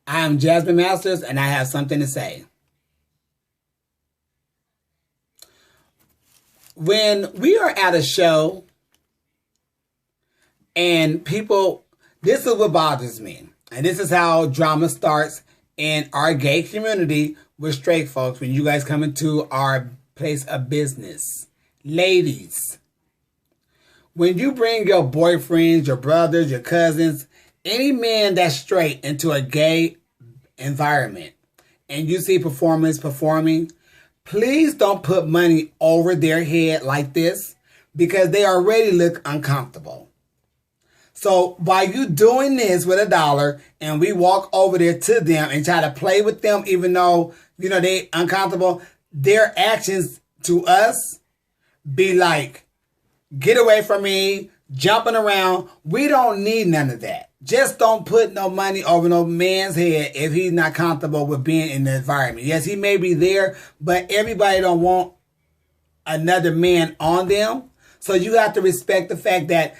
I am Jasmine Masters, and I have something to say. When we are at a show and people, this is what bothers me. And this is how drama starts in our gay community with straight folks when you guys come into our place of business. Ladies, when you bring your boyfriends, your brothers, your cousins, any man that's straight into a gay environment and you see performing, please don't put money over their head like this because they already look uncomfortable. So by you doing this with $1 and we walk over there to them and try to play with them even though, they uncomfortable, their actions to us be like, get away from me, jumping around. We don't need none of that. Just don't put no money over no man's head if he's not comfortable with being in the environment. Yes, he may be there, but everybody don't want another man on them. So you have to respect the fact that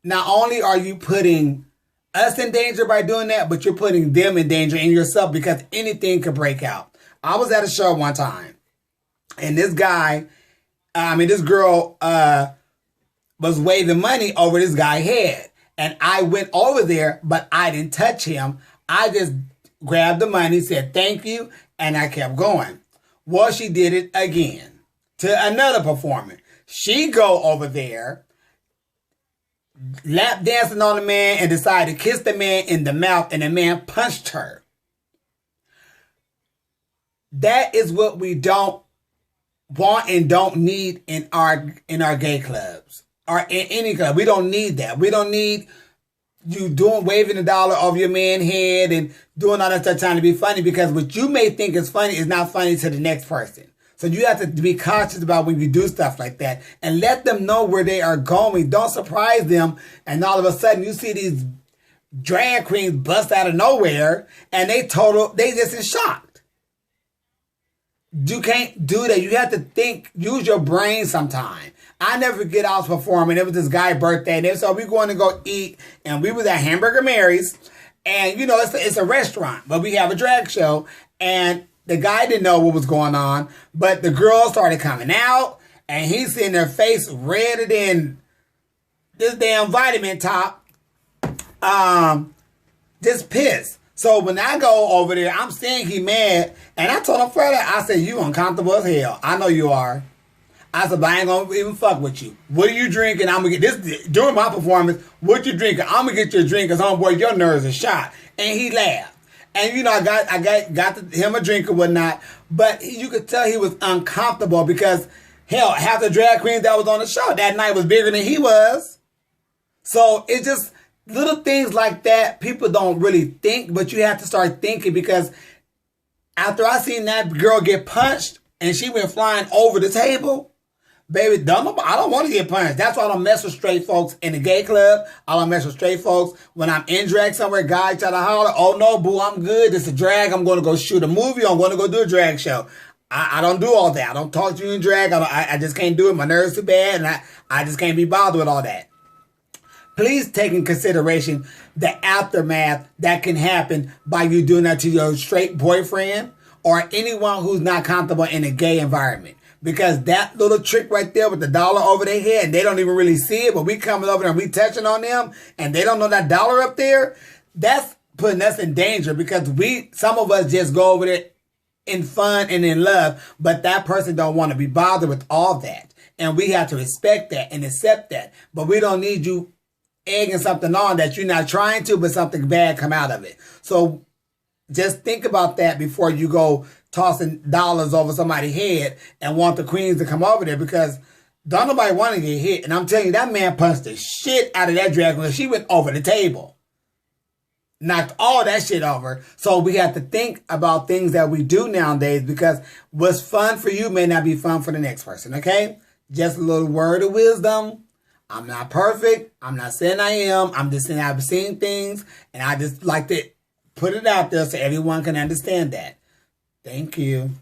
not only are you putting us in danger by doing that, but you're putting them in danger and yourself because anything could break out. I was at a show one time and this girl was waving money over this guy's head. And I went over there, but I didn't touch him. I just grabbed the money, said thank you, and I kept going. Well, she did it again to another performer. She go over there, lap dancing on the man, and decided to kiss the man in the mouth, and the man punched her. That is what we don't want and don't need in our gay clubs. Or in any club. We don't need that. We don't need you waving $1 over your man's head and doing all that stuff trying to be funny because what you may think is funny is not funny to the next person. So you have to be conscious about when you do stuff like that and let them know where they are going. Don't surprise them and all of a sudden you see these drag queens bust out of nowhere and they just in shock. You can't do that. You have to think, use your brain sometime. I never forget I was performing. It was this guy's birthday. And so we going to go eat. And we was at Hamburger Mary's. And, it's a restaurant. But we have a drag show. And the guy didn't know what was going on. But the girls started coming out. And he's seeing their face redder than this damn vitamin top. Just pissed. So when I go over there, I'm seeing he mad. And I told him further, I said, you uncomfortable as hell. I know you are. I said, but I ain't going to even fuck with you. What are you drinking? I'm going to get this during my performance. What you drinking? I'm going to get you a drink because, homeboy, your nerves are shot. And he laughed. And, I got him a drink or whatnot. But you could tell he was uncomfortable because, hell, half the drag queens that was on the show that night was bigger than he was. So it's just little things like that. People don't really think, but you have to start thinking because after I seen that girl get punched and she went flying over the table, baby, I don't want to get punched. That's why I don't mess with straight folks in the gay club. I don't mess with straight folks. When I'm in drag somewhere, guys try to holler, oh no, boo, I'm good. It's a drag. I'm going to go shoot a movie. I'm going to go do a drag show. I don't do all that. I don't talk to you in drag. I just can't do it. My nerves too bad. And I just can't be bothered with all that. Please take in consideration the aftermath that can happen by you doing that to your straight boyfriend or anyone who's not comfortable in a gay environment. Because that little trick right there with the $1 over their head, and they don't even really see it, but we coming over there and we touching on them, and they don't know that $1 up there, that's putting us in danger because some of us just go over there in fun and in love, but that person don't want to be bothered with all that. And we have to respect that and accept that. But we don't need you egging something on that you're not trying to, but something bad come out of it. So just think about that before you go tossing dollars over somebody's head and want the queens to come over there because don't nobody want to get hit. And I'm telling you, that man punched the shit out of that drag queen. She went over the table. Knocked all that shit over. So we have to think about things that we do nowadays because what's fun for you may not be fun for the next person, okay? Just a little word of wisdom. I'm not perfect. I'm not saying I am. I'm just saying I've seen things and I just like to put it out there so everyone can understand that. Thank you.